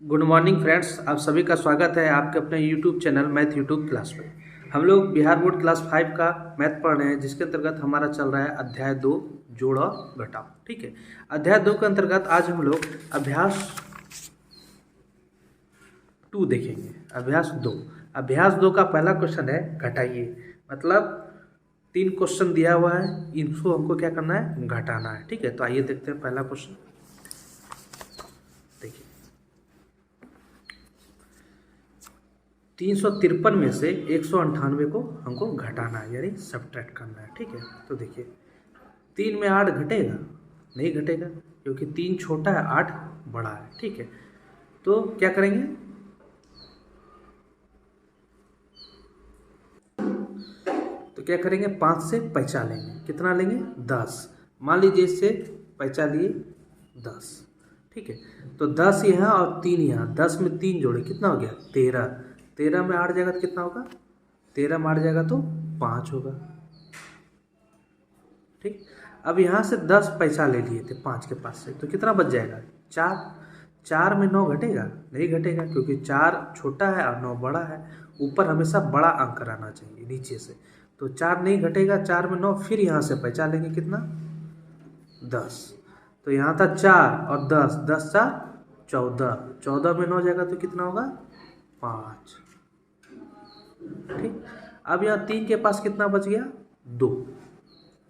Good morning friends, आप सभी का स्वागत है आपके अपने YouTube channel math YouTube class में। हम लोग बिहार बोर्ड क्लास 5 का मैथ पढ़ रहे हैं, जिसके अंतर्गत हमारा चल रहा है अध्याय 2 जोड़ और घटाओ। ठीक है, अध्याय 2 के अंतर्गत आज हम लोग अभ्यास 2 देखेंगे। अभ्यास 2 का पहला क्वेश्चन है घटाइए। मतलब 3 क्वेश्चन दिया हुआ है, इनको हमको क्या करना है, घटाना है। ठीक है, तो आइए देखते हैं पहला क्वेश्चन। देखिए 353 में से 198 को हमको घटाना है, यानी सब्ट्रैक्ट करना है। ठीक है, तो देखिए 3 में 8 घटेगा? नहीं घटेगा, क्योंकि 3 छोटा है 8 बड़ा है। ठीक है, तो क्या करेंगे, तो क्या करेंगे, 5 से पैंचा लेंगे। कितना लेंगे? 10। मान लीजिए इससे पैंचा लिए 10। ठीक है, तो 10 यहाँ और 3 यहाँ, 10 में 3 जोड़े कितना हो गया? 13। 13 में 8 जाएगा तो कितना होगा? 13 में 8 जाएगा तो 5 होगा। ठीक, अब यहाँ से 10 पैसा ले लिए थे 5 के पास से, तो कितना बच जाएगा? 4। 4 में 9 घटेगा? नहीं घटेगा, क्योंकि 4 छोटा है और 9 बड़ा है। ऊपर हमेशा बड़ा अंक रहना चाहिए नीचे से, तो 4 नहीं घटेगा। 4 में 9, फिर यहाँ से पैसा लेंगे कितना? 10। तो यहाँ था 4 और 10, 10 4 14। 14 में 9 जाएगा तो कितना होगा? 5। ठीक, अब यहाँ 3 के पास कितना बच गया? 2।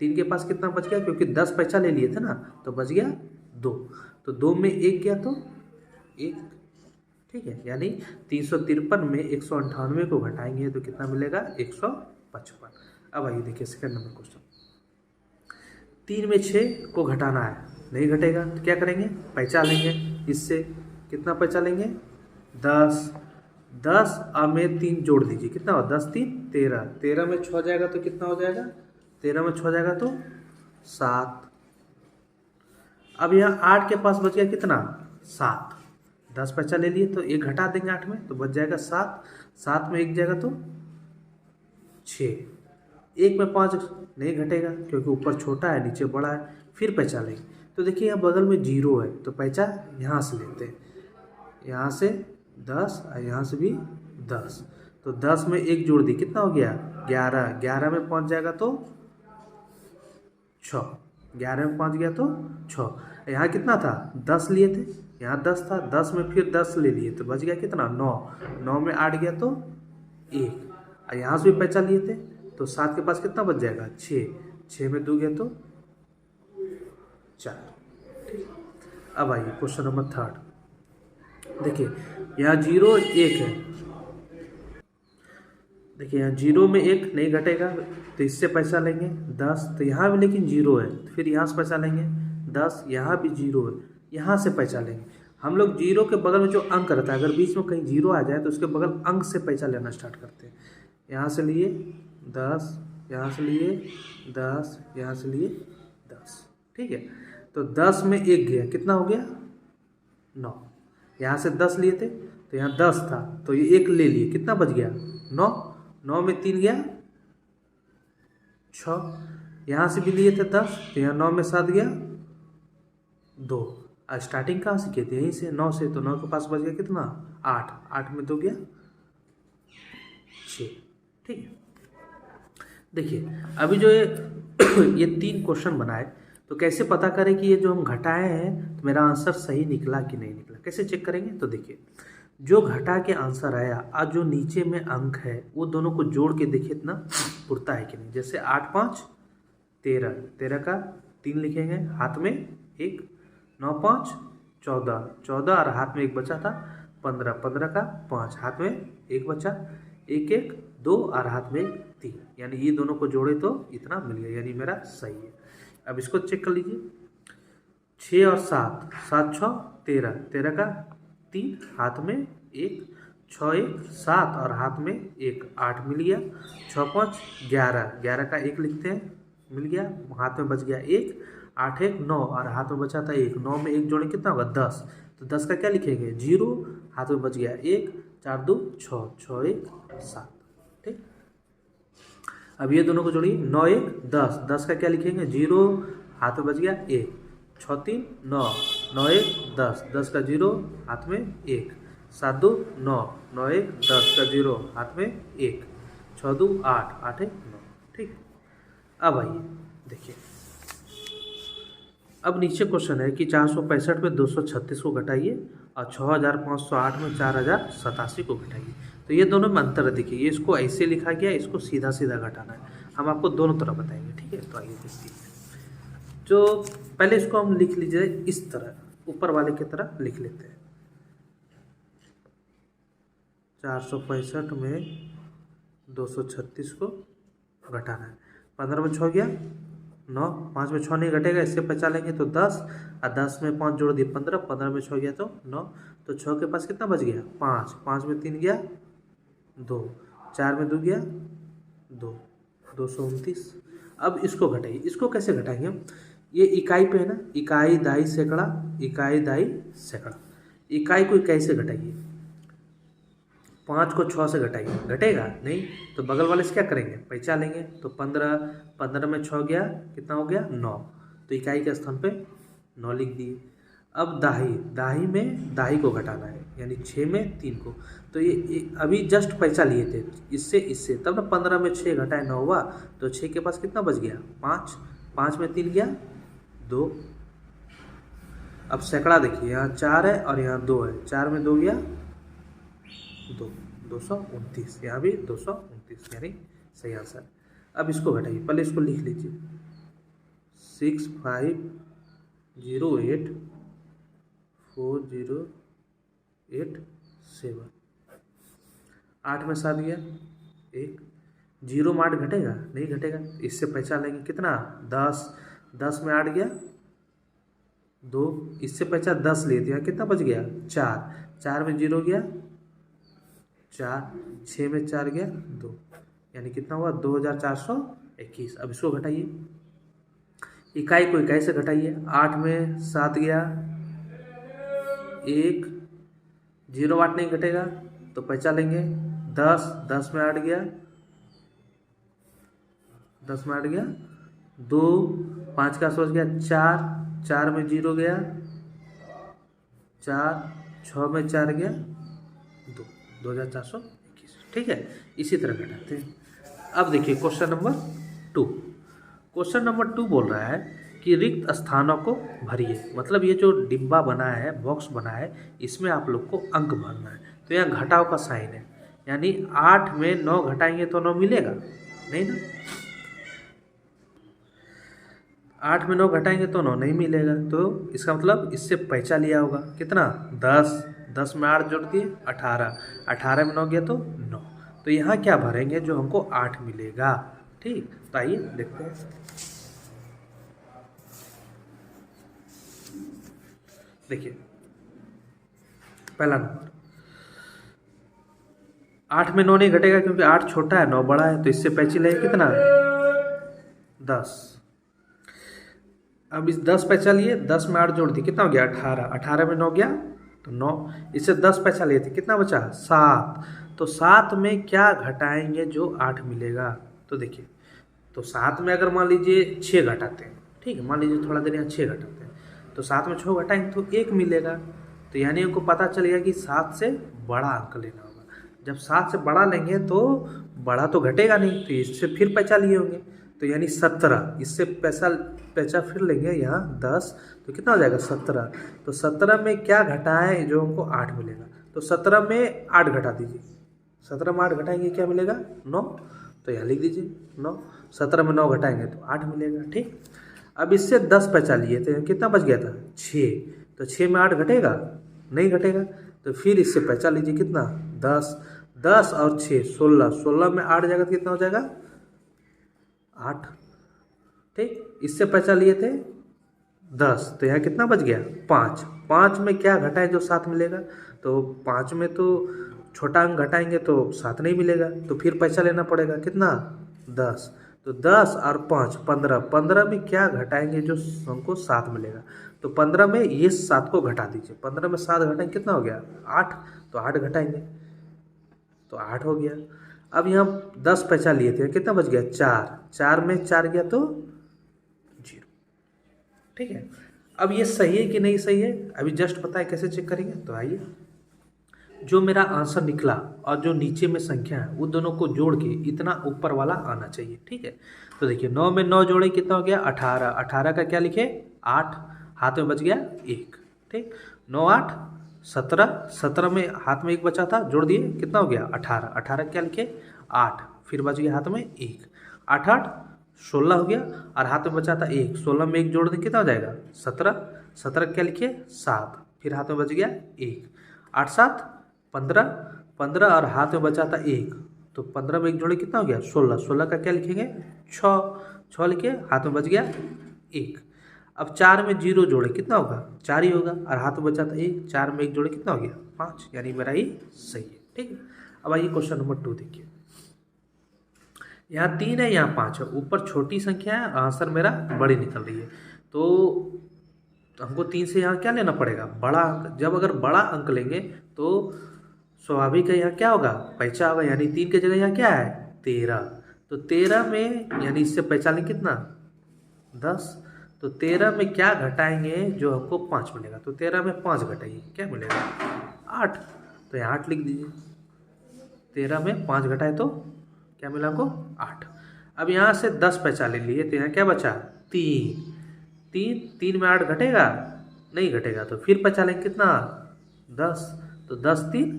3 के पास कितना बच गया? क्योंकि 10 पैसा ले लिए थे ना, तो बच गया 2। तो 2 में 1 गया तो 1। ठीक है, यानी 353 में 198 को घटाएंगे तो कितना मिलेगा? 155। अब आइए देखिए सेकंड नंबर क्वेश्चन। 3 में 6 को घटाना है, नहीं घटेगा, तो क्या करेंगे? पैसा लेंगे। इससे कितना पैसा लेंगे? 10। 10 और में 3 जोड़ दीजिए, कितना हो? 10 3 13। 13 में 6 जाएगा तो कितना हो जाएगा? 13 में 6 जाएगा तो 7। अब यहाँ 8 के पास बच गया कितना? 7। 10 पैसा ले लिए तो 1 घटा देंगे 8 में, तो बच जाएगा 7। 7 में 1 जाएगा तो 6। 1 में 5 नहीं घटेगा, क्योंकि ऊपर छोटा है नीचे बड़ा है। फिर पैसा लेंगे, तो देखिए यहाँ बगल में 0 है, तो पैसा यहाँ से लेते हैं। यहाँ से 10 और यहाँ से भी 10, तो 10 में 1 जोड़ दी, कितना हो गया? 11। 11 में 5 जाएगा तो 6। 11 में 5 गया तो 6। यहाँ कितना था? 10 लिए थे, यहाँ 10 था, 10 में फिर 10 ले लिए तो बच गया कितना? 9। 9 में 8 गया तो 1, और यहाँ से भी पैसा लिए थे, तो 7 के पास कितना बच जाएगा? 6। 6 में 2 गया तो 4। अब आइए क्वेश्चन नंबर 3। देखिए यहाँ 0 1 है। देखिए यहाँ 0 में 1 नहीं घटेगा, तो इससे पैसा लेंगे 10। तो यहाँ भी लेकिन 0 है, तो फिर यहाँ से पैसा लेंगे 10। यहाँ भी 0 है, यहाँ से पैसा लेंगे। हम लोग 0 के बगल में जो अंक रहता है, अगर बीच में कहीं 0 आ जाए तो उसके बगल अंक से पैसा लेना स्टार्ट करते हैं। यहाँ से लिए 10, यहाँ से लिए 10, यहाँ से लिए 10। ठीक है, तो 10 में 1 गया, कितना हो गया? 9। यहाँ से 10 लिए थे, तो यहाँ 10 था, तो ये 1 ले लिए, कितना बच गया? 9। 9 में 3 गया 6। यहाँ से भी लिए थे 10, तो यहाँ 9 में 7 गया 2। और स्टार्टिंग कहाँ से किए थे? यहीं से 9 से, तो 9 के पास बच गया कितना? 8। 8 में 2 गया 6। ठीक है, देखिए अभी जो ये 3 क्वेश्चन बनाए, तो कैसे पता करें कि ये जो हम घटाए हैं तो मेरा आंसर सही निकला कि नहीं निकला? कैसे चेक करेंगे? तो देखिए जो घटा के आंसर आया और जो नीचे में अंक है, वो दोनों को जोड़ के देखिए इतना पुरता है कि नहीं। जैसे 8 5 13, 13 का 3 लिखेंगे, हाथ में 1। 9 5 14, 14 और हाथ में 1 बचा था 15, 15 का 5, हाथ में 1 बचा, 1 1 2 और हाथ में 3, यानी ये दोनों को जोड़े तो इतना मिल गया, यानी मेरा सही है। अब इसको चेक कर लीजिए, 6 और 7, 7 6 13, 13 का 3, हाथ में 1, 6 1 7 और हाथ में 1, 8 मिल गया। 6 5 11, 11 का 1 लिखते हैं, मिल गया, हाथ में बच गया 1। 8 1 9 और हाथ में बचा था 1। 9 में 1 जोड़े कितना होगा? 10। तो 10 का क्या लिखेंगे? 0, हाथ में बच गया 1। 4 2 6, 6 1 7। ठीक, अब ये दोनों को जोड़िए, 9 1 10, 10 का क्या लिखेंगे? 0, हाथ में बच गया 1। 6 3 9, 9 1 10, 10 का 0 हाथ में 1, 7 2 9, 9 1 10 का 0 हाथ में 1, 6 2 8, 8 1 9। ठीक, अब आइए देखिए, अब नीचे क्वेश्चन है कि 465 में 236 को घटाइए और 6508 में 4087 को घटाइए। तो ये दोनों में अंतर है। देखिए, ये इसको ऐसे लिखा गया, इसको सीधा सीधा घटाना है। हम आपको दोनों तरह बताएंगे, ठीक है। तो आइए देखते हैं। जो पहले इसको हम लिख लीजिए इस तरह, ऊपर वाले की तरह लिख लेते हैं। 465 में 236 को घटाना है। 15 में 6 गया 9, 5 में 6 नहीं घटेगा, इससे बचा लेंगे तो 10, और 10 में 5 जोड़ दिए 15, 15 में 6 गया तो 9, तो 6 के पास कितना बच गया 5, 5 में 3 गया 2, 4 में 2 गया 2, 229। अब इसको घटाइए। इसको कैसे घटाएंगे हम? ये इकाई पे है ना, इकाई दाई सैकड़ा, इकाई दाई सैकड़ा। इकाई को इकाई से घटाइए। 5 को 6 से घटाइए, घटेगा नहीं, तो बगल वाले से क्या करेंगे, पैंचा लेंगे। तो 15, 15 में 6 गया, कितना हो गया 9, तो इकाई के स्थान पे 9 लिख दिए। अब दाही, दाही में दाही को घटाना है, यानी 6 में 3 को। तो ये अभी जस्ट पैंचा लिए थे इससे इससे, तब ना 15 में 6 घटाए 9 हुआ, तो 6 के पास कितना बच गया 5, 5 में 3 गया 2। अब सैकड़ा देखिए, यहाँ 4 है और यहाँ 2 है, 4 में 2 गया 2, 229, यहाँ भी 229, यानी सही आंसर। अब इसको घटाइए, पहले इसको लिख लीजिए 65084087। 8 में 7 गया 1, 0 में 8 घटेगा नहीं घटेगा, इससे पहचान लेंगे कितना 10, 10 में 8 गया 2, इससे पहचान 10 लिए थे, यहाँ कितना बच गया 4, 4 में 0 गया 4, 6 में 4 गया 2, यानी कितना हुआ 2421। अब इसको घटाइए, इकाई को इकाई से घटाइए। 8 में 7 गया 1, 0 8 नहीं घटेगा तो पहचान लेंगे 10, 10 में 8 गया 10 में 8 गया 2, 5 का सोच गया 4, 4 में 0 गया 4, 6 में 4 गया 2, 2421। ठीक है, इसी तरह घटाते हैं। अब देखिए क्वेश्चन नंबर 2। क्वेश्चन नंबर 2 बोल रहा है कि रिक्त स्थानों को भरिए। मतलब ये जो डिब्बा बना है, बॉक्स बना है, इसमें आप लोग को अंक भरना है। तो यहाँ घटाव का साइन है, यानी 8 में 9 घटाएंगे तो 9 मिलेगा नहीं ना, 8 में 9 घटाएंगे तो 9 नहीं मिलेगा। तो इसका मतलब इससे पैसा लिया होगा कितना 10, 10 में 8 जोड़ दिए 18, 18 में 9 गया तो 9। तो यहाँ क्या भरेंगे जो हमको 8 मिलेगा। ठीक, तो आइए देखते हैं। देखिए पहला नंबर 8 में 9 नहीं घटेगा क्योंकि 8 छोटा है 9 बड़ा है, तो इससे पैंची लेंगे कितना 10। अब इस 10 पैसा लिए, 10 में 8 जोड़ दिए कितना हो गया 18, 18 में 9 गया तो 9, इससे 10 पैसा लिए थे कितना बचा 7। तो 7 में क्या घटाएंगे जो 8 मिलेगा। तो देखिए, तो 7 में अगर मान लीजिए 6 घटाते हैं, ठीक है, मान लीजिए थोड़ा देर यहाँ 6 घटाते हैं, तो 7 में 6 घटाएंगे तो 1 मिलेगा। तो यानी हमको पता चलेगा कि 7 से बड़ा अंक लेना होगा। जब 7 से बड़ा लेंगे तो बड़ा तो घटेगा नहीं, तो इससे फिर पैसा लिए होंगे, तो यानी 17, इससे पैसा फिर लेंगे यहाँ 10, तो कितना हो जाएगा 17। तो 17 में क्या घटाएं जो हमको 8 मिलेगा। तो 17 में 8 घटा दीजिए, 17 में 8 घटाएंगे क्या मिलेगा 9, तो यहाँ लिख दीजिए 9। 17 में 9 घटाएंगे तो 8 मिलेगा। ठीक, अब इससे 10 पैसा लिए थे, कितना बच गया था 6, तो 6 में 8 घटेगा नहीं घटेगा, तो फिर इससे पैसा लीजिए कितना 10, 10 और 6 16, 16 में 8 जाएगा तो कितना हो जाएगा 8। ठीक, इससे पैसा लिए थे 10, तो यहाँ कितना बच गया 5, 5 में क्या घटाएं जो 7 मिलेगा। तो 5 में तो छोटा अंक घटाएंगे तो 7 नहीं मिलेगा, तो फिर पैसा लेना पड़ेगा कितना 10। तो 10 और 5 15, 15 में क्या घटाएंगे जो हमको 7 मिलेगा। तो 15 में ये 7 को घटा दीजिए, 15 में 7 घटाएंगे कितना हो गया 8, तो 8 घटाएंगे तो 8 हो गया। अब यहाँ 10 पैसा लिए थे, कितना बच गया 4, 4 में 4 गया तो 0। ठीक है, अब ये सही है कि नहीं सही है अभी जस्ट पता है कैसे चेक करेंगे। तो आइए, जो मेरा आंसर निकला और जो नीचे में संख्या है वो दोनों को जोड़ के इतना ऊपर वाला आना चाहिए। ठीक है, तो देखिए 9 में 9 जोड़े कितना हो गया 18, 18 का क्या लिखे 8, हाथ में बच गया 1। ठीक, 9 8 17, 17 में हाथ में 1 बचा था जोड़ दिए कितना हो गया 18, 18 क्या लिखे 8, फिर बच गया हाथ में 1, 8 8 16 हो गया और हाथ में बचा था 1, 16 में 1 जोड़ दें कितना हो जाएगा 17, 17 क्या लिखे 7, फिर हाथ में बच गया 1, 8 7 15, 15 और हाथ में बचा था 1, तो 15 में 1 जोड़े कितना हो गया 16, 16 का क्या लिखेंगे 6, 6 लिखे हाथ में बच गया 1। अब 4 में 0 जोड़े कितना होगा 4 ही होगा और हाथ में बचा था 1, 4 में 1 जोड़े कितना हो गया 5, यानी मेरा ही सही है। ठीक है, अब आइए क्वेश्चन नंबर 2 देखिए। यहाँ 3 है यहाँ 5 है, ऊपर छोटी संख्या है, आंसर मेरा बड़ी निकल रही है। तो हमको 3 से यहाँ क्या लेना पड़ेगा बड़ा अंक। जब अगर बड़ा अंक लेंगे तो स्वाभाविक है यहाँ क्या होगा पैंचा होगा, यानी 3 की जगह यहाँ क्या है 13। तो 13 में यानी इससे पैंचा लें कितना 10, तो 13 में क्या घटाएंगे जो हमको 5 मिलेगा। तो 13 में 5 घटाइए क्या मिलेगा 8, तो यहाँ 8 लिख दीजिए। 13 में 5 घटाए तो क्या मिला हमको 8। अब यहाँ से 10 पैसा ले लिए तो यहाँ क्या बचा 3, 3 में 8 घटेगा नहीं घटेगा, तो फिर पैसा लेंगे कितना 10, तो 10 3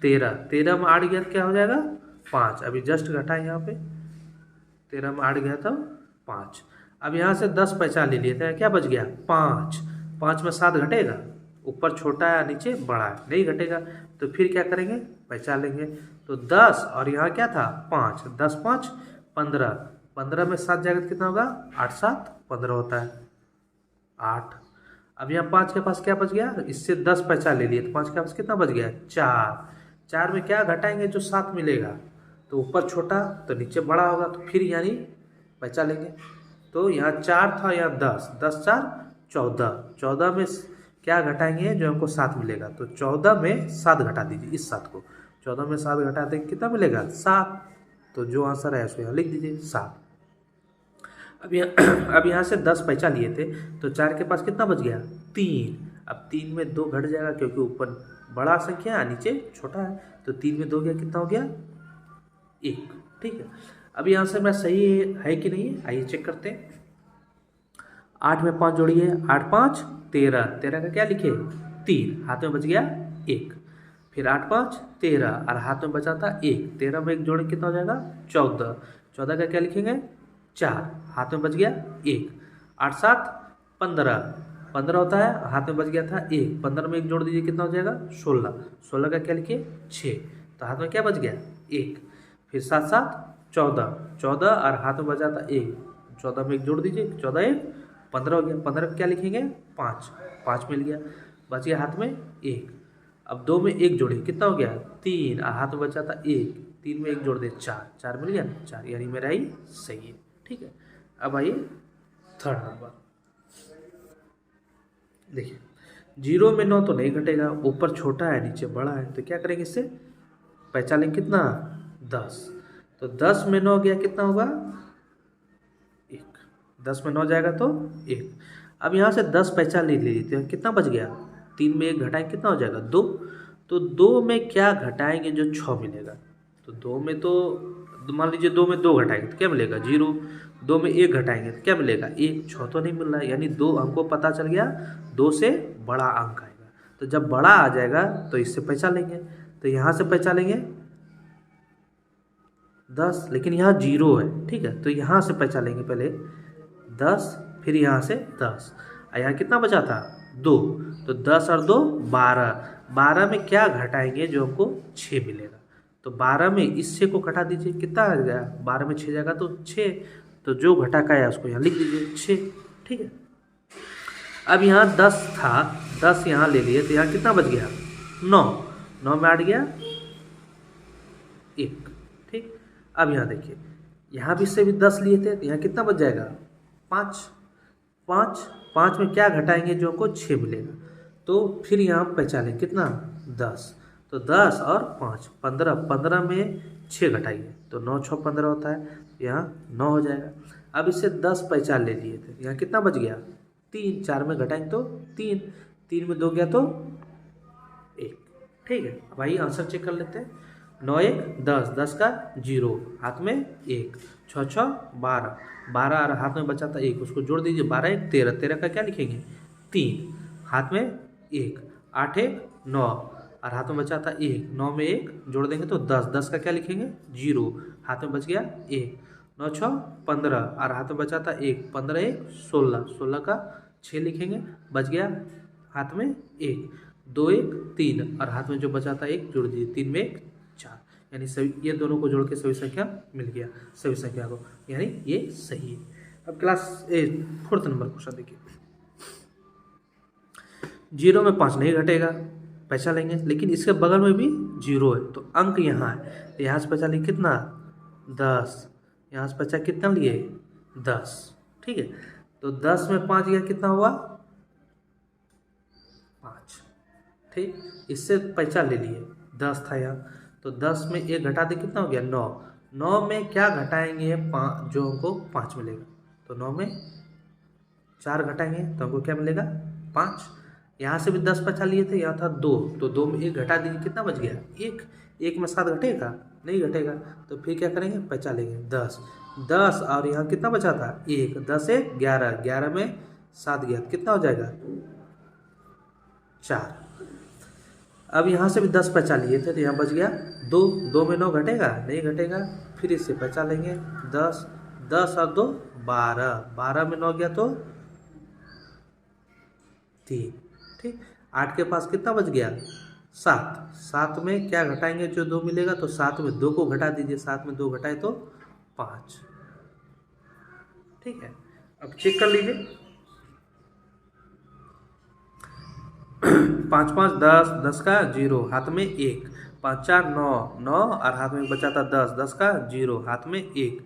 13, 13 में 8 गया क्या हो जाएगा 5, अभी जस्ट घटाए यहाँ पे 13 में 8 गया था 5। अब यहाँ से 10 पैसा ले लिए थे क्या बच गया 5, 5 में 7 घटेगा, ऊपर छोटा है नीचे बड़ा है नहीं घटेगा, तो फिर क्या करेंगे पैसा लेंगे। तो 10 और यहाँ क्या था 5, 10 5 15, 15 में 7 जाएगा तो कितना होगा 8 7 15 होता है 8। अब यहाँ 5 के पास क्या बच गया, इससे 10 पैसा ले लिए तो 5 के पास कितना बच गया 4, 4 में क्या घटाएंगे जो 7 मिलेगा, तो ऊपर छोटा तो नीचे बड़ा होगा, तो फिर यानी पैसा लेंगे। तो यहाँ 4 था यहाँ 10, 10 4 14, 14 में क्या घटाएंगे जो हमको 7 मिलेगा, तो 14 में 7 घटा दीजिए इस 7 को, 14 में 7 घटाते कितना मिलेगा 7, तो जो आंसर है उसको यहाँ लिख दीजिए 7। अब यहाँ से 10 पैसा लिए थे तो 4 के पास कितना बच गया 3, अब 3 में 2 घट जाएगा क्योंकि ऊपर बड़ा संख्या है नीचे छोटा है, तो 3 में 2 गया कितना हो गया 1। ठीक है, अब यहाँ से मैं सही है कि नहीं है आइए चेक करते हैं। 8 में 5 जोड़िए 8 5 13, 13 का क्या लिखे 3, हाथ में बच गया 1, फिर 8 5 13 और हाथ में बचा था 1, 13 में 1 जोड़े कितना हो जाएगा 14, 14 का क्या लिखेंगे 4, हाथ में बच गया 1, 8 7 15, 15 होता है हाथ में बच गया था 1, 15 में 1 जोड़ दीजिए कितना हो जाएगा 16, 16 का क्या लिखिए 6, तो हाथ में क्या बच गया 1, फिर 7 7 14, 14 और हाथ में बचा था 1, 14 में 1 जोड़ दीजिए 14 1 15 हो गया, 15 का क्या लिखेंगे 5, 5 मिल गया, बच गया हाथ में 1। अब 2 में 1 जोड़े कितना हो गया 3 और हाथ में बचा था 1, 3 में 1 जोड़ दे 4, 4 मिल गया 4, यानी मेरा ही सही है। ठीक है, अब आइए थर्ड नंबर देखिए। 0 में 9 तो नहीं घटेगा, ऊपर छोटा है नीचे बड़ा है, तो क्या करेंगे इससे पहचानेंगे कितना 10, तो 10 में 9 गया कितना होगा 1, 10 में 9 जाएगा तो 1। अब यहाँ से 10 पैसा ले लेते हैं कितना बच गया 3 में 1 घटाएंगे कितना हो जाएगा 2, तो 2 में क्या घटाएंगे जो 6 मिलेगा, तो 2 में तो मान लीजिए 2 में 2 घटाएंगे तो क्या मिलेगा 0, 2 में 1 घटाएंगे तो क्या मिलेगा 1, 6 तो नहीं मिल रहा है, यानी 2 हमको पता चल गया 2 से बड़ा अंक आएगा, तो जब बड़ा आ जाएगा तो इससे पैसा लेंगे, तो यहाँ से पैसा लेंगे 10, लेकिन यहाँ 0 है ठीक है, तो यहाँ से पैसा लेंगे पहले 10, फिर यहाँ से 10 और यहाँ कितना बचा था 2, तो 10 और 2 12, 12 में क्या घटाएंगे जो हमको 6 मिलेगा, तो 12 में इस 6 को घटा दीजिए कितना आ गया 12 में 6 जाएगा तो 6, तो जो घटा का है उसको यहाँ लिख दीजिए 6। ठीक है, अब यहाँ 10 था 10 यहाँ ले लिए तो यहाँ कितना बच गया 9, 9 में 8 गया 1। ठीक, अब यहाँ देखिए यहाँ भी से भी 10 लिए थे तो यहाँ कितना बच जाएगा 5, 5 5 में क्या घटाएंगे जो हमको 6 मिलेगा, तो फिर यहाँ पहचानें कितना 10, तो 10 और 5 15, 15 में 6 घटाइए तो 9 6 15 होता है, यहाँ 9 हो जाएगा। अब इससे 10 पैसा ले लिए थे यहाँ कितना बच गया 3, 4 में घटाएंगे तो 3, 3 में 2 गया तो 1। ठीक है, अब आइए आंसर चेक कर लेते हैं। 9 1 10, 10 का 0, हाथ में 1, 6 6 12, 12 और हाथ में बचा था 1, उसको जोड़ दीजिए, 12 1 13, 13 का क्या लिखेंगे 3, हाथ में 1, 8 1 9 और हाथ में बचा था 1, 9 में 1 जोड़ देंगे तो 10, 10 का क्या लिखेंगे 0, हाथ में बच गया 1, 9 6 15 और हाथ में बचा था 1, 15 1 16, 16 का 6 लिखेंगे, बच गया हाथ में 1, 2 1 3 और हाथ में जो बचा था 1 जोड़ दीजिए, 3 में 1 4, यानी सभी ये दोनों को जोड़ के सभी संख्या मिल गया, सभी संख्या को, यानी ये सही है। अब क्लास 4th नंबर क्वेश्चन देखिए। 0 में 5 नहीं घटेगा, पैसा लेंगे, लेकिन इसके बगल में भी 0 है तो अंक यहाँ है, तो यहाँ से पैसा लिए कितना 10, यहाँ से पैसा कितना लिए 10। ठीक है, तो 10 में 5 गया कितना हुआ 5। ठीक, इससे पैसा ले लिए, 10 था यहाँ, तो 10 में 1 घटा दे कितना हो गया 9, 9 में क्या घटाएंगे 5 जो हमको 5 मिलेगा, तो 9 में 4 घटाएंगे तो हमको क्या मिलेगा 5। यहाँ से भी 10 पैसा लिए थे, यहाँ था 2, तो 2 में 1 घटा दीजिए कितना बच गया 1, 1 में 7 घटेगा नहीं घटेगा, तो फिर क्या करेंगे पैसा लेंगे 10, 10 और यहाँ कितना बचा था 1, 10 1 11, 11 में 7 गया कितना हो जाएगा 4। अब यहाँ से भी 10 पैसा लिए थे तो यहाँ बच गया 2, 2 में 9 घटेगा नहीं घटेगा, फिर इससे पैसा लेंगे 10, 10 और 2 12, 12 में 9 गया तो 3। ठीक, 8 के पास कितना बच गया 7, 7 में क्या घटाएंगे जो 2 मिलेगा, तो 7 में 2 को घटा दीजिए, 7 में 2 घटाए तो 5। ठीक है, अब चेक कर लीजिए 5 5 10, 10 का 0, हाथ में 1, 5 4 9, 9 और हाथ में बचा था 10, 10 का 0, हाथ में 1,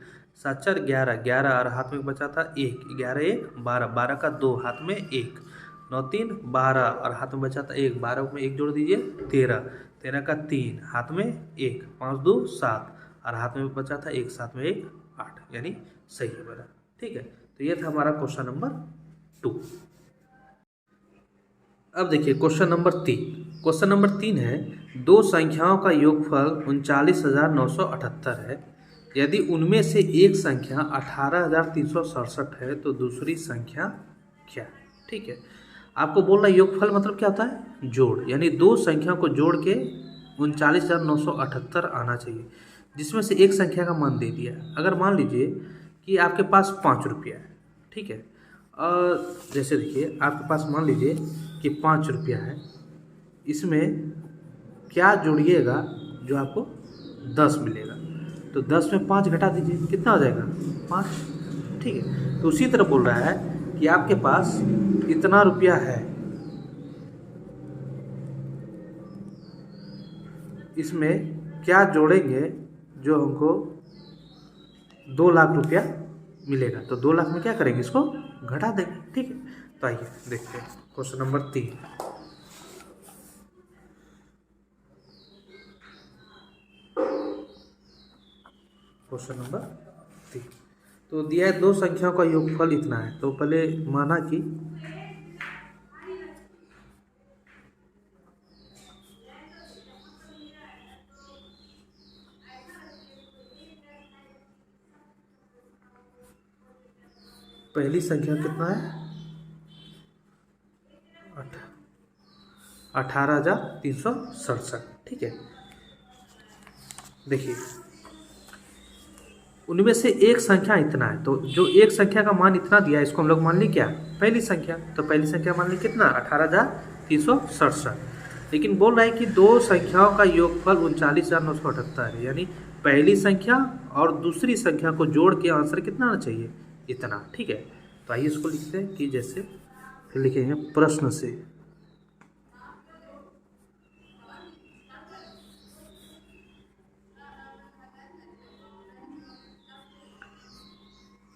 7 4 11, 11 और हाथ में बचा था 1, 11 1 12, 12 का 2, हाथ में 1, 9 3 12 और हाथ में बचा था 1, 12 में 1 जोड़ दीजिए 13, 13 का 3, हाथ में 1, 5 2 7 और हाथ में बचा था 1, 7 में 1 8, यानी सही है मेरा। ठीक है, तो ये था हमारा क्वेश्चन नंबर 2। अब देखिए क्वेश्चन नंबर 3। क्वेश्चन नंबर 3 है, दो संख्याओं का योगफल 39,978 है, यदि उनमें से एक संख्या 18,367 है तो दूसरी संख्या क्या। ठीक है, आपको बोल रहा है योगफल मतलब क्या होता है जोड़, यानी दो संख्या को जोड़ के 39,978 आना चाहिए, जिसमें से एक संख्या का मान दे दिया। अगर मान लीजिए कि आपके पास 5 रुपया है, ठीक है, और जैसे देखिए आपके पास मान लीजिए कि 5 रुपया है, इसमें क्या जोड़िएगा जो आपको 10 मिलेगा, तो 10 में 5 घटा दीजिए कितना हो जाएगा 5। ठीक है, तो उसी तरह बोल रहा है कि आपके पास इतना रुपया है, इसमें क्या जोड़ेंगे जो हमको 2 लाख रुपया मिलेगा, तो 2 लाख में क्या करेंगे इसको घटा देंगे। ठीक है, तो आइए देखते हैं क्वेश्चन नंबर 3। क्वेश्चन नंबर 3 तो दिया है दो संख्याओं का योगफल इतना है, तो पहले माना कि पहली संख्या कितना है 18,367। ठीक है, देखिए उनमें से एक संख्या इतना है, तो जो एक संख्या का मान इतना दिया है इसको हम लोग मान ली क्या पहली संख्या, तो पहली संख्या मान ली कितना 18,367, लेकिन बोल रहा है कि दो संख्याओं का योगफल 39,978 है, यानी पहली संख्या और दूसरी संख्या को जोड़ के आंसर कितना आना चाहिए इतना। ठीक है, तो आइए इसको लिखते हैं कि जैसे फिर लिखेंगे प्रश्न से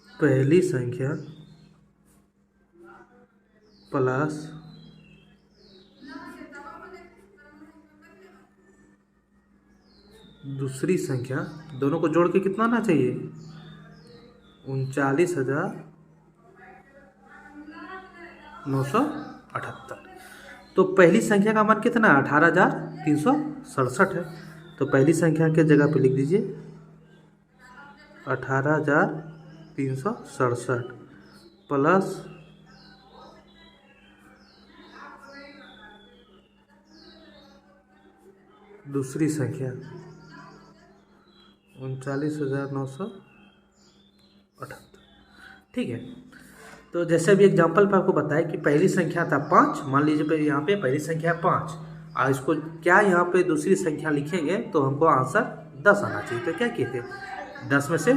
पहली संख्या प्लस दूसरी संख्या दोनों को जोड़ के कितना आना चाहिए 39,978। 978। तो पहली संख्या का मान कितना है? 18,367 है। तो पहली संख्या के जगह पे लिख दीजिए 18,367 प्लस दूसरी संख्या 39,978। ठीक है। तो जैसे अभी एग्जाम्पल पे आपको बताया कि पहली संख्या था 5, मान लीजिए यहाँ पे पहली संख्या 5 और इसको क्या यहाँ पे दूसरी संख्या लिखेंगे तो हमको आंसर 10 आना चाहिए। तो क्या कहते हैं 10 में से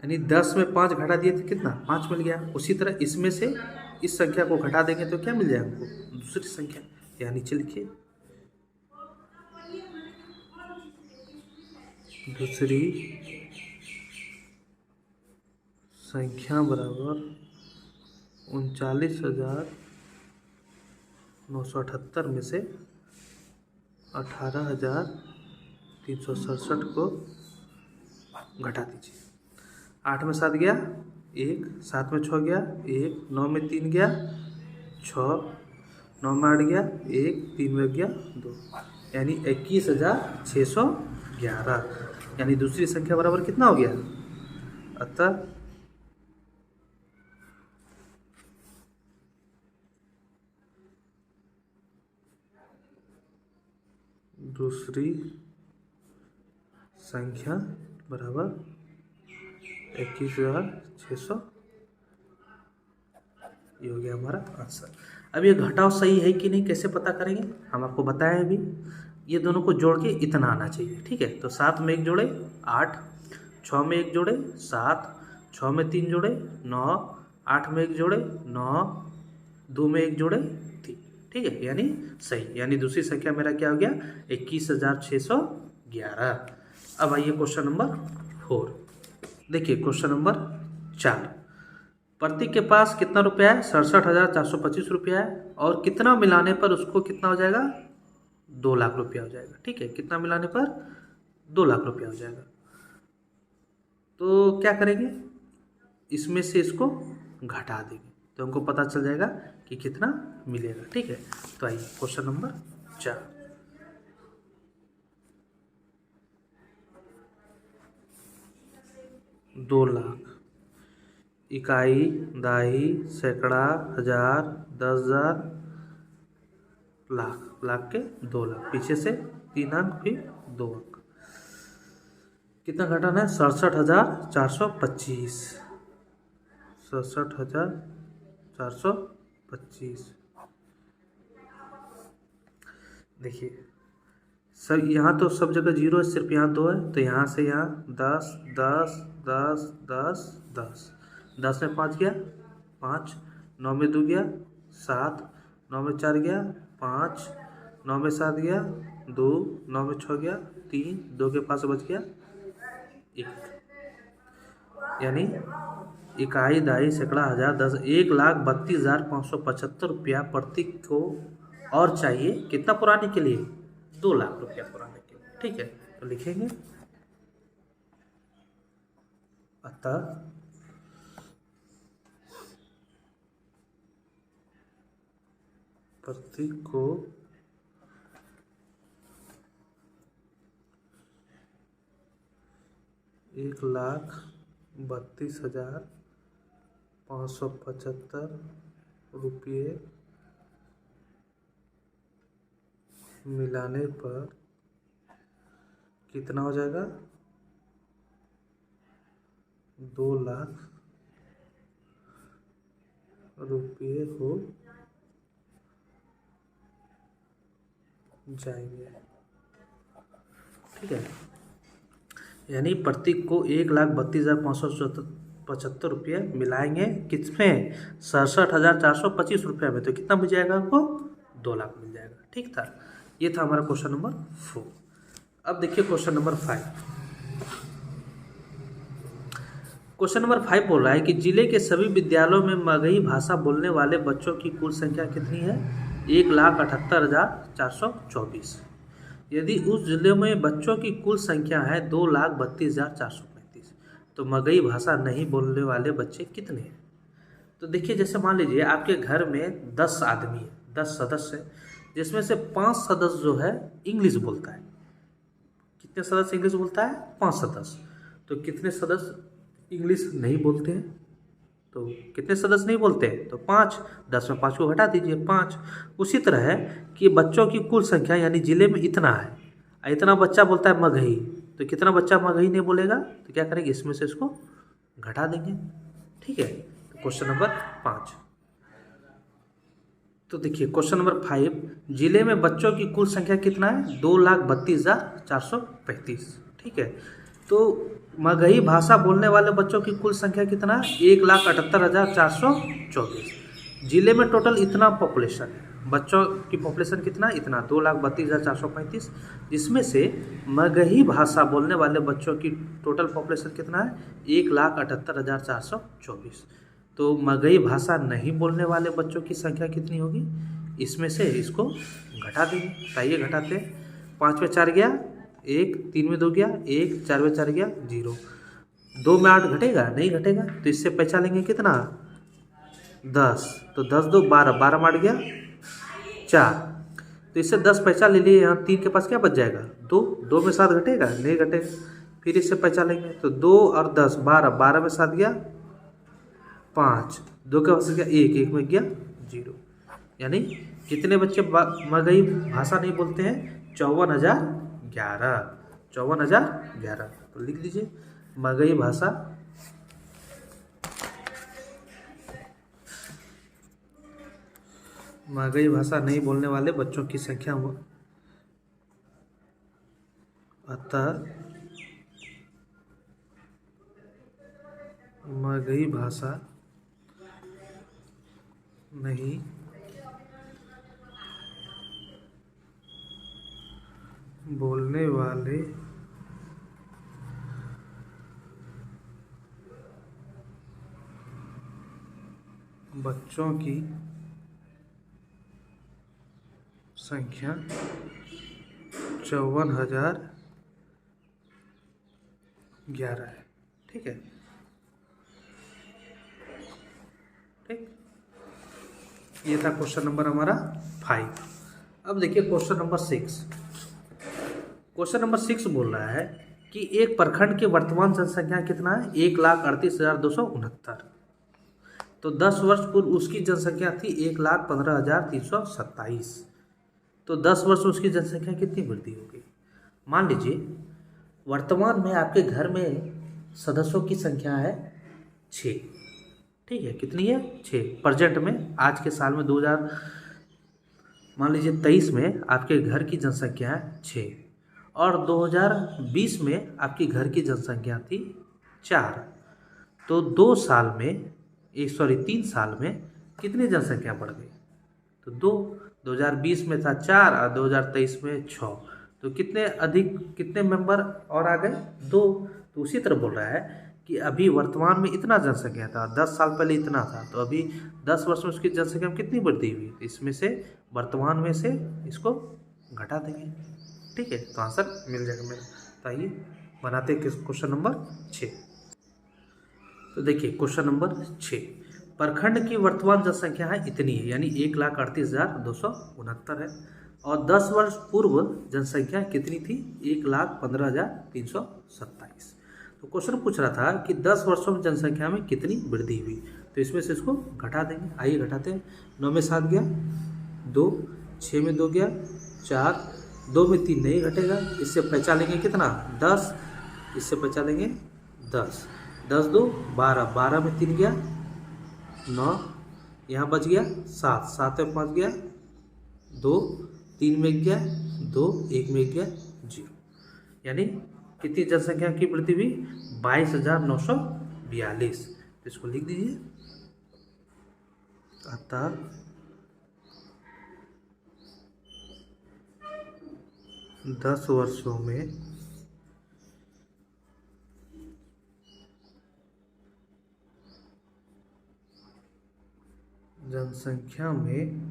यानी 10 में 5 घटा दिए तो कितना 5 मिल गया। उसी तरह इसमें से इस संख्या को घटा देंगे तो क्या मिल जाएगा हमको? दूसरी संख्या। यहाँ नीचे लिखिए दूसरी संख्या बराबर 39,978 में से 18,367 को घटा दीजिए। 8 में 7 गया 1, 7 में 6 गया 1, 9 में 3 गया 6, 9 में 8 गया 1, 3 में गया 2, यानी 21,611। यानी दूसरी संख्या बराबर कितना हो गया? अतः दूसरी संख्या बराबर 21,600। ये हो गया हमारा आंसर। अब ये घटाव सही है कि नहीं कैसे पता करेंगे? हम आपको बताएं अभी। ये दोनों को जोड़ के इतना आना चाहिए। ठीक है। तो 7 में 1 जोड़े 8, 6 में 1 जोड़े 7, 6 में 3 जोड़े 9, 8 में 1 जोड़े 9, 2 में 1 जोड़े 3। ठीक है। यानी सही। यानी दूसरी संख्या मेरा क्या हो गया? 21,611। अब आइए क्वेश्चन नंबर 4। देखिए क्वेश्चन नंबर 4। प्रतीक के पास कितना रुपया है? 67,425 रुपया है। और कितना मिलाने पर उसको कितना हो जाएगा? 2 लाख रुपया हो जाएगा। ठीक है। कितना मिलाने पर? 2 लाख रुपया हो जाएगा। तो क्या करेंगे? इसमें से इसको घटा देंगे तो हमको पता चल जाएगा कि कितना मिलेगा। ठीक है। तो आइए क्वेश्चन नंबर 4। 2 लाख इकाई, दहाई, सैकड़ा, हजार, 10,000, लाख, लाख के 2 लाख, पीछे से 3 अंक फिर 2 अंक। कितना घटाना है? 67,425। 67,425। देखिए सब यहाँ तो सब जगह 0 है, सिर्फ यहाँ 2 है। तो यहाँ से यहाँ 10 10 10 10 10 10 में 5 गया 5, 9 में 2 गया 7, 9 में 4 गया 5, 9 में 7 गया 2, 9 में 6 गया 3, 2 के पास बच गया 1। यानी इकाई, दहाई, सैकड़ा, हजार, 10, 1,32,575 रुपया प्रतीक को और चाहिए। कितना पुराने के लिए? 2 लाख रुपया पुराने के लिए। ठीक है। तो लिखेंगे अतः प्रतीक को 1,32,575 रुपये मिलाने पर कितना हो जाएगा? 2 लाख रुपये हो जाएंगे। ठीक है। यानी प्रतीक को 1,32,575 रुपये मिलाएंगे किसमें? 67,425 रुपये में। तो कितना मिल जाएगा आपको? 2 लाख मिल जाएगा। ठीक था। ये था हमारा क्वेश्चन नंबर 4। अब देखिए क्वेश्चन नंबर 5। क्वेश्चन नंबर 5 बोल रहा है कि जिले के सभी विद्यालयों में मगही भाषा बोलने वाले बच्चों की कुल संख्या कितनी है? 1,78,424। यदि उस जिले में बच्चों की कुल संख्या है 2,32,435 तो मगही भाषा नहीं बोलने वाले बच्चे कितने हैं? तो देखिए, जैसे मान लीजिए आपके घर में 10 आदमी है, 10 सदस्य है, जिसमें से 5 सदस्य जो है इंग्लिश बोलता है। कितने सदस्य इंग्लिश बोलता है? 5 सदस्य। तो कितने सदस्य इंग्लिश नहीं बोलते हैं? तो कितने सदस्य नहीं बोलते हैं? तो 5। 10 में 5 को घटा दीजिए, 5। उसी तरह है कि बच्चों की कुल संख्या यानी जिले में इतना है, इतना बच्चा बोलता है मगही, तो कितना बच्चा मगही नहीं बोलेगा? तो क्या करेंगे, इसमें से इसको घटा देंगे। ठीक है, तो क्वेश्चन नंबर 5। तो देखिए क्वेश्चन नंबर 5, जिले में बच्चों की कुल संख्या कितना है? 2,32,435। ठीक है, तो मगही भाषा बोलने वाले बच्चों की कुल संख्या कितना है? 1,78,424। जिले में टोटल इतना पॉपुलेशन है, बच्चों की पॉपुलेशन कितना? इतना 2,32,435, जिसमें से मगही भाषा बोलने वाले बच्चों की टोटल पॉपुलेशन कितना है? 1,78,424। तो मगही भाषा नहीं बोलने वाले बच्चों की संख्या कितनी होगी? इसमें से इसको घटा देंगे। बताइए, घटाते हैं। 5 में 4 गया 1, 3 में 2 गया 1, 4 में 4 गया 0, 2 में 8 घटेगा? नहीं घटेगा। तो इससे पैसा लेंगे कितना? 10। तो 10 2 12, 12 में 8 गया 4। तो इससे 10 पैसा ले लिए। यहाँ 3 के पास क्या बच जाएगा? 2। 2 में 7 घटेगा? नहीं घटेगा। फिर इससे पैसा लेंगे तो 2 और 10 12, 12 में 7 गया 5, 2 के पास गया 1, 1 में गया 0। यानी कितने बच्चे मगही भाषा नहीं बोलते हैं? 54,011। 54,011। तो लिख लीजिए मगही भाषा नहीं बोलने वाले बच्चों की संख्या हुआ, अतः मगही भाषा नहीं बोलने वाले बच्चों की संख्या 54,011 है। ठीक है, ठीक। ये था क्वेश्चन नंबर हमारा 5। अब देखिए क्वेश्चन नंबर 6। क्वेश्चन नंबर 6 बोल रहा है कि एक प्रखंड की वर्तमान जनसंख्या कितना है? 1,38,269। तो 10 वर्ष पूर्व उसकी जनसंख्या थी 1,15,327। तो 10 वर्ष में उसकी जनसंख्या कितनी वृद्धि होगी? मान लीजिए वर्तमान में आपके घर में सदस्यों की संख्या है 6। ठीक है, कितनी है? 6 प्रेजेंट में, आज के साल में 2000 मान लीजिए 23 में आपके घर की जनसंख्या है 6, और 2020 में आपकी घर की जनसंख्या थी 4। तो 3 साल में कितनी जनसंख्या बढ़ गई? तो 2। 2020 में था 4 और 2023 में 6। तो कितने मेंबर और आ गए? 2। तो उसी तरह बोल रहा है कि अभी वर्तमान में इतना जनसंख्या था, 10 साल पहले इतना था, तो अभी 10 वर्ष में उसकी जनसंख्या में कितनी वृद्धि हुई? इसमें से वर्तमान में से इसको घटा देंगे। ठीक है, तो आंसर मिल जाएगा मेरा। तो आइए बनाते हैं क्वेश्चन नंबर 6। तो देखिए क्वेश्चन नंबर 6, प्रखंड की वर्तमान जनसंख्या है इतनी है, यानी 1,38,269 है, और 10 वर्ष पूर्व जनसंख्या कितनी थी? 1,15,327। तो क्वेश्चन पूछ रहा था कि 10 वर्षों में जनसंख्या में कितनी वृद्धि हुई, तो इसमें से इसको घटा देंगे। आइए घटाते हैं। 9 में 7 गया 2, 6 में 2 गया 4, 2 में 3 नहीं घटेगा। इससे पैसा लेंगे कितना? 10। इससे पैसा लेंगे 10। 10 2 12, 12 में 3 गया 9, यहाँ बच गया 7, 7 में 5 गया 2, 3 में गया 2, 1 में गया 0। यानी कितनी जनसंख्या की वृद्धि हुई? 22,942। तो इसको लिख दीजिए, अतः 10 वर्षों में जनसंख्या में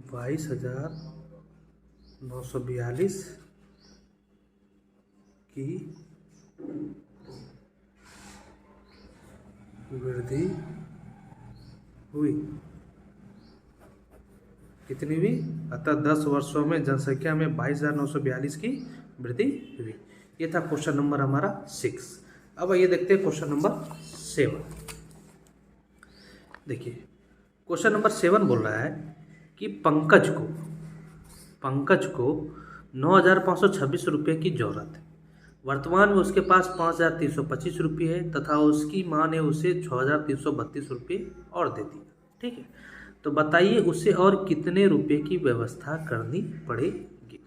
22,942 की वृद्धि हुई। कितनी हुई? अतः 10 वर्षों में जनसंख्या में 22,942 की वृद्धि हुई। ये था क्वेश्चन नंबर हमारा 6। अब आइए देखते हैं क्वेश्चन नंबर 7। देखिए क्वेश्चन नंबर 7 बोल रहा है कि पंकज को 9,526 रुपये की जरूरत है। वर्तमान में उसके पास 5,325 रुपये है तथा उसकी माँ ने उसे 6,332 रुपये और दे दिया। ठीक है, तो बताइए उसे और कितने रुपए की व्यवस्था करनी पड़ेगी।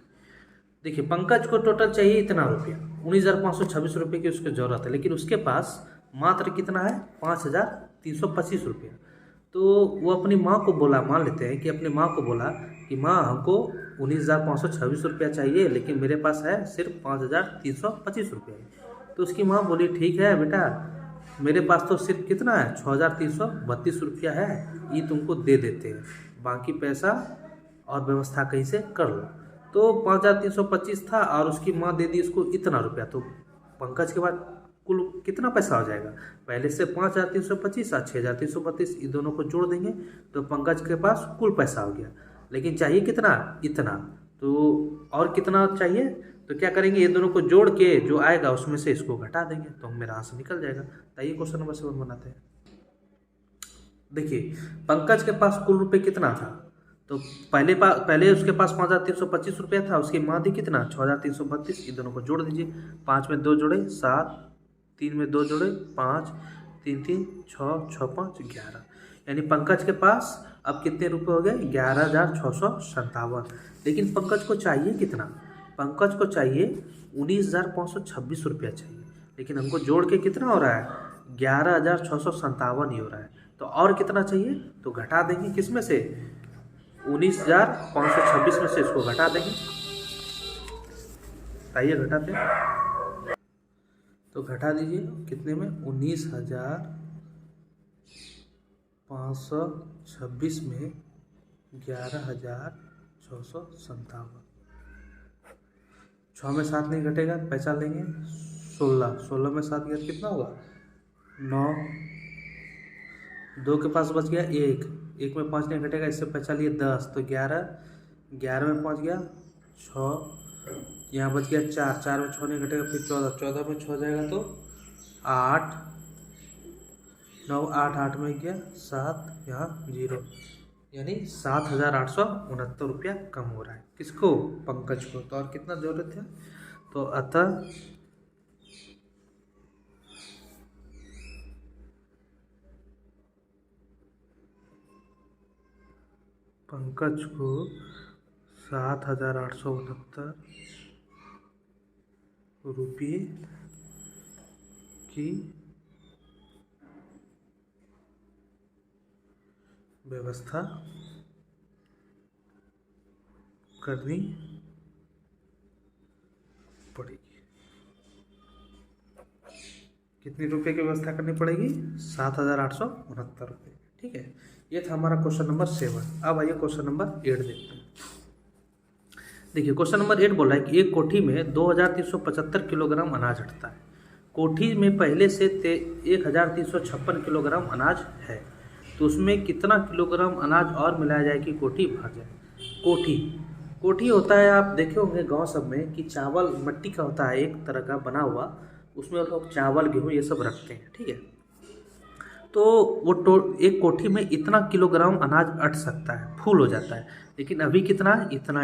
देखिए पंकज को टोटल चाहिए इतना रुपया, 19,526 रुपये की उसको जरूरत है, लेकिन उसके पास मात्र कितना है? 5,325 रुपया। तो वो अपनी माँ को बोला, मान लेते हैं कि अपनी माँ को बोला कि माँ हमको 19,526 रुपया चाहिए, लेकिन मेरे पास है सिर्फ 5,325 रुपया है। तो उसकी माँ बोली ठीक है बेटा, मेरे पास तो सिर्फ कितना है? 6,332 रुपया है, ये तुमको दे देते हैं, बाकी पैसा और व्यवस्था कहीं से कर लो। तो 5,325 था और उसकी माँ दे दी उसको इतना रुपया। तो पंकज के बाद कुल कितना पैसा हो जाएगा? पहले से 5,325 और 6,332 इन दोनों को जोड़ देंगे तो पंकज के पास कुल पैसा हो गया। लेकिन चाहिए कितना? इतना। तो और कितना चाहिए? तो क्या करेंगे, ये दोनों को जोड़ के जो आएगा उसमें से इसको घटा देंगे तो मेरा आंसर निकल जाएगा। तो आइए क्वेश्चन नंबर 7 बनाते हैं। देखिए पंकज के पास कुल रुपए कितना था? तो पहले उसके पास 5,325 रुपया था, उसकी माँ दी कितना? 6,332। इन दोनों को जोड़ दीजिए, 5 में 2 जोड़े 7, 3 में 2 जोड़े 5, 3 3 6 6 5 11। यानी पंकज के पास अब कितने रुपए हो गए? 11,657। लेकिन पंकज को चाहिए कितना? पंकज को चाहिए 19,526 रुपया चाहिए, लेकिन हमको जोड़ के कितना हो रहा है? 11,657 ही हो रहा है। तो और कितना चाहिए? तो घटा देंगे, किस में से? 19,526 में से इसको घटा देंगे। आइए घटाते हैं, तो घटा दीजिए कितने में? 19,526 में 11,657। 6 में 7 नहीं घटेगा, पैसा लेंगे 16। 16 में 7 गया कितना होगा? 9। 2 के पास बच गया 1, 1 में 5 नहीं घटेगा, इससे पैसा लिए 10। तो 11, 11 में 5 गया 6, यहाँ बच गया 4, 4 में 6 नहीं घटेगा, फिर 14, 14 में 6 जाएगा तो 8, 9 8 8 में गया 7, यहाँ 0, यानी 7,869 रुपया कम हो रहा है। किसको? पंकज को। तो और कितना जरूरत है? तो अतः पंकज को 7,869 रुपये की व्यवस्था करनी पड़ेगी। कितनी रुपए की व्यवस्था करनी पड़ेगी? 7,869 रुपये। ठीक है, ये था हमारा क्वेश्चन नंबर 7। अब आइए क्वेश्चन नंबर 8 देखते हैं। देखिए क्वेश्चन नंबर 8 बोल रहा है कि एक कोठी में 2,375 किलोग्राम अनाज हटता है। कोठी में पहले से 1,356 किलोग्राम अनाज है, तो उसमें कितना किलोग्राम अनाज और मिलाया जाए कि कोठी भर जाए? कोठी होता है, आप देखे होंगे गांव सब में कि चावल मिट्टी का होता है, एक तरह का बना हुआ, उसमें लोग चावल गेहूँ ये सब रखते हैं। ठीक है, तो वो एक कोठी में इतना किलोग्राम अनाज अट सकता है, फुल हो जाता है। लेकिन अभी कितना है? इतना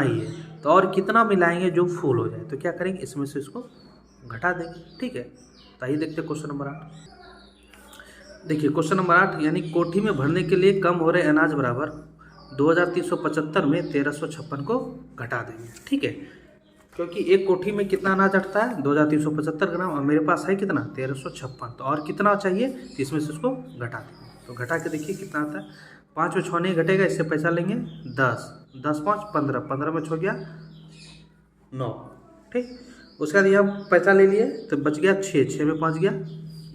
ही है। तो और कितना मिलाएंगे जो फुल हो जाए? तो क्या करेंगे, इसमें से इसको घटा देंगे। ठीक है, तो आइए देखते हैं क्वेश्चन नंबर 8। देखिए क्वेश्चन नंबर 8 यानी कोठी में भरने के लिए कम हो रहे अनाज बराबर 2,375 में 1,356 को घटा देंगे। ठीक है, क्योंकि एक कोठी में कितना अनाज अटता है? 2,375 ग्राम, और मेरे पास है कितना? 1,356। तो और कितना चाहिए? तो इसमें से उसको घटा देंगे। तो घटा के देखिए कितना आता है। 5 में 6 नहीं घटेगा, इससे पैसा लेंगे 10, 10 5 15, 15 में 6 गया 9। ठीक, उसके बाद यहाँ पैसा ले लिए तो बच गया 6, 6 में 5 गया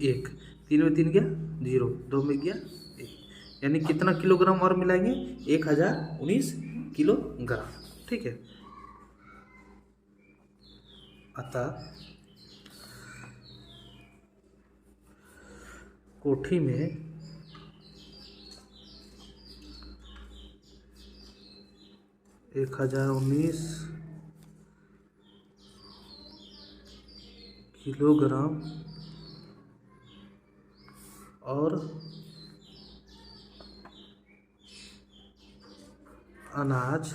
1, 3 में 3 गया 0, 2 में गया 1, यानी कितना किलोग्राम और मिलाएंगे? 1,019 किलोग्राम। ठीक है, अतः कोठी में 1019 किलोग्राम और अनाज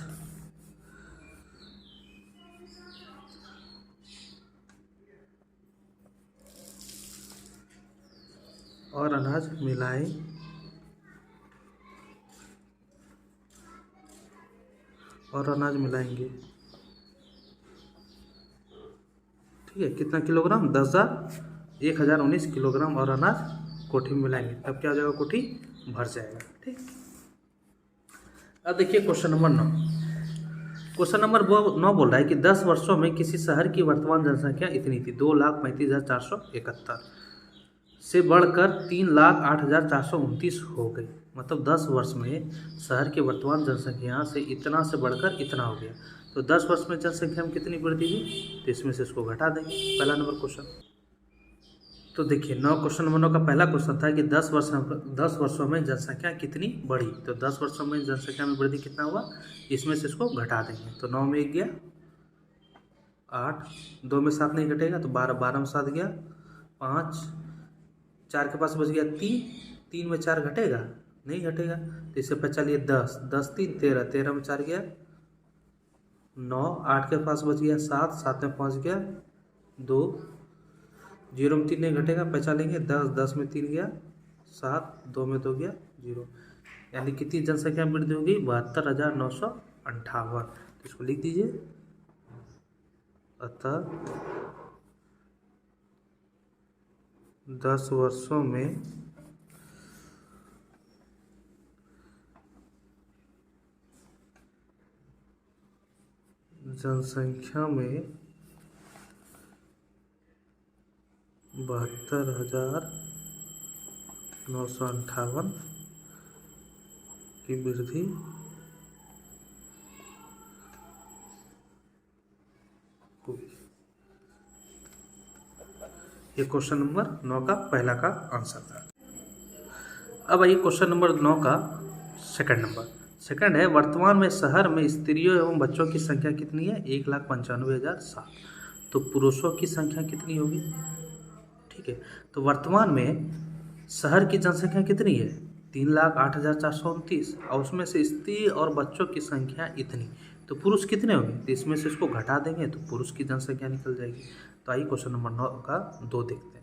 मिलाएं और अनाज मिलाएंगे। ठीक है, कितना किलोग्राम? 1019 किलोग्राम और अनाज कोठी में मिलाएंगे, तब क्या हो जाएगा? कोठी भर जाएगा। ठीक, अब देखिए क्वेश्चन नंबर 9। क्वेश्चन नंबर 9 बोल रहा है कि 10 वर्षों में किसी शहर की वर्तमान जनसंख्या इतनी थी, 2,35,471 से बढ़कर 3,08,429 हो गई। मतलब 10 वर्ष में शहर की वर्तमान जनसंख्या से इतना से बढ़कर इतना हो गया। तो 10 वर्ष में जनसंख्या में कितनी वृद्धि हुई? तो इसमें से इसको घटा देंगे। पहला नंबर क्वेश्चन। तो देखिए 9 क्वेश्चन नंबर 9 का पहला क्वेश्चन था कि 10 वर्षों में जनसंख्या कितनी बढ़ी। तो 10 वर्षों में जनसंख्या में वृद्धि कितना हुआ? इसमें से इसको घटा देंगे। तो 9 में 1 गया 8, 2 में 7 नहीं घटेगा तो 12, 12 में 7 गया 5, 4 के पास बच गया 3, 3 में 4 घटेगा? नहीं घटेगा। तो इससे पता चलिए 10, 10 3 13, 13 में 4 गया 9, 8 के पास बच गया 7, 7 में 5 गया 2, 0 में 3 नहीं घटेगा, पहचानेंगे 10, 10 में 3 गया 7, 2 में 2 गया 0। यानी कितनी जनसंख्या में वृद्धि होगी? 72,958। तो इसको लिख दीजिए। अतः 10 वर्षों में जनसंख्या में 72,958 की वृद्धि हुई। ये क्वेश्चन नंबर 9 का पहला का आंसर था। अब आइए क्वेश्चन नंबर 9 का सेकंड नंबर। सेकंड है, वर्तमान में शहर में स्त्रियों एवं बच्चों की संख्या कितनी है? 1,95,007। तो पुरुषों की संख्या कितनी होगी? ठीक है, तो वर्तमान में शहर की जनसंख्या कितनी है? 3,08,429 और उसमें से स्त्री और बच्चों की संख्या इतनी। तो पुरुष कितने होंगे? तो इसमें से इसको घटा देंगे तो पुरुष की जनसंख्या निकल जाएगी। तो आइए क्वेश्चन नंबर 9 का 2 देखते हैं।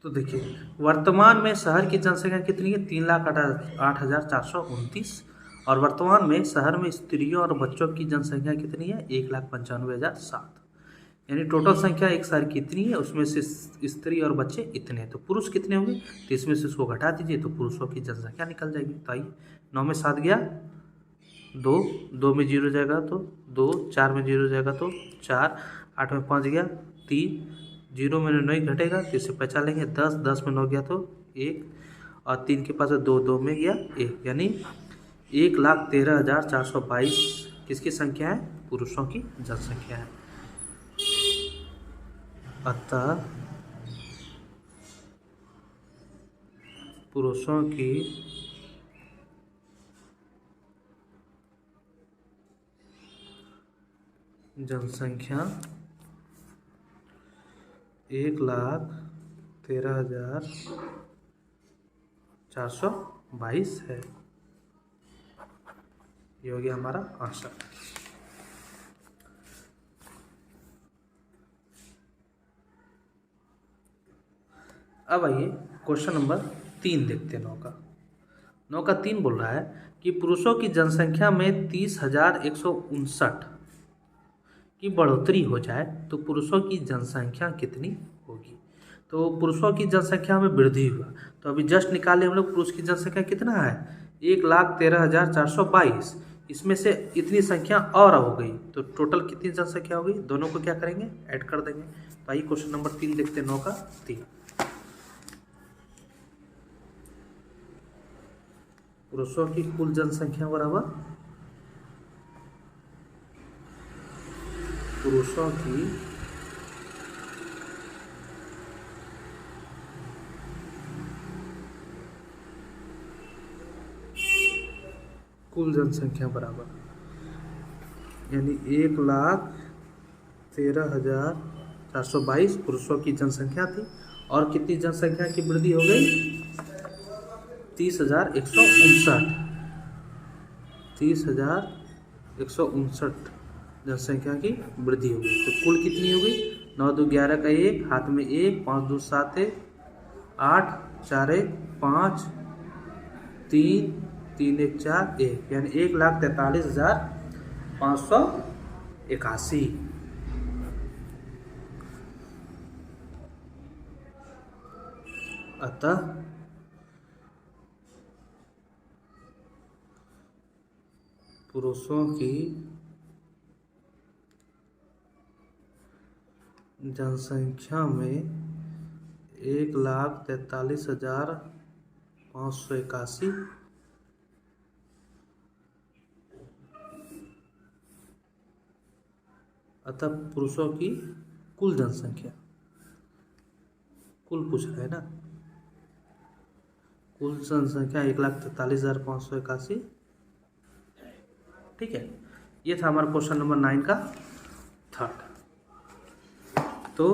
तो देखिए वर्तमान में शहर की जनसंख्या कितनी है? 3,08,429 और वर्तमान में शहर में स्त्रियों और बच्चों की जनसंख्या कितनी है? 1,95,007। यानी टोटल संख्या एक शहर की इतनी है, उसमें से स्त्री और बच्चे इतने हैं। तो पुरुष कितने होंगे? तो इसमें से उसको घटा दीजिए तो पुरुषों की जनसंख्या निकल जाएगी। तो आइए 9 में 7 गया 2, 2 में 0 जाएगा तो 2, 4 में 0 जाएगा तो 4, 8 में 5 गया 3, 0 में 9 घटेगा तो इसे पहचान लेंगे 10, 10 में 9 गया तो 1 और 3 के पास 2, 2 में गया 1, यानी 1,13,422 किसकी संख्या है? पुरुषों की जनसंख्या है। अतः पुरुषों की जनसंख्या 1,13,422 है। ये हो गया हमारा आंसर। अब आइए क्वेश्चन नंबर 3 देखते हैं। 9 का 3 बोल रहा है कि पुरुषों की जनसंख्या में 30,159 की बढ़ोतरी हो जाए तो पुरुषों की जनसंख्या कितनी होगी? तो पुरुषों की जनसंख्या में वृद्धि हुआ तो अभी जस्ट निकाले हम लोग पुरुष की जनसंख्या कितना है? 1,13,422। इसमें से इतनी संख्या और हो गई तो टोटल कितनी जनसंख्या हो गई? दोनों को क्या करेंगे? ऐड कर देंगे। तो आइए क्वेश्चन नंबर 3 देखते हैं। 9 का 3 पुरुषों की कुल जनसंख्या बराबर पुरुषों की कुल जनसंख्या बराबर, यानी 1,13,422 पुरुषों की जनसंख्या थी और कितनी जनसंख्या की वृद्धि हो गई? 30,159। 30,159 जनसंख्या की वृद्धि हो गई। तो कुल कितनी हो गई? 9 2 11 का 1, हाथ में 1, 5 2 7 8, 4 1 5, 3 3 1 4 1, यानी 1,43,581। अतः पुरुषों की जनसंख्या में 1,43,581, अतः पुरुषों की कुल जनसंख्या, कुल पूछ रहा है ना, कुल जनसंख्या 1,43,581। ठीक है, ये था हमारा क्वेश्चन नंबर 9 का थर्ड। तो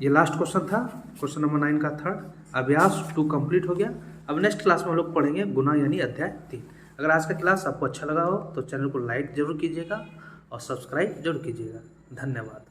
ये लास्ट क्वेश्चन था, क्वेश्चन नंबर 9 का थर्ड। अभ्यास 2 कंप्लीट हो गया। अब नेक्स्ट क्लास में हम लोग पढ़ेंगे गुना यानी अध्याय 3। अगर आज का क्लास आपको अच्छा लगा हो तो चैनल को लाइक जरूर कीजिएगा और सब्सक्राइब जरूर कीजिएगा। धन्यवाद।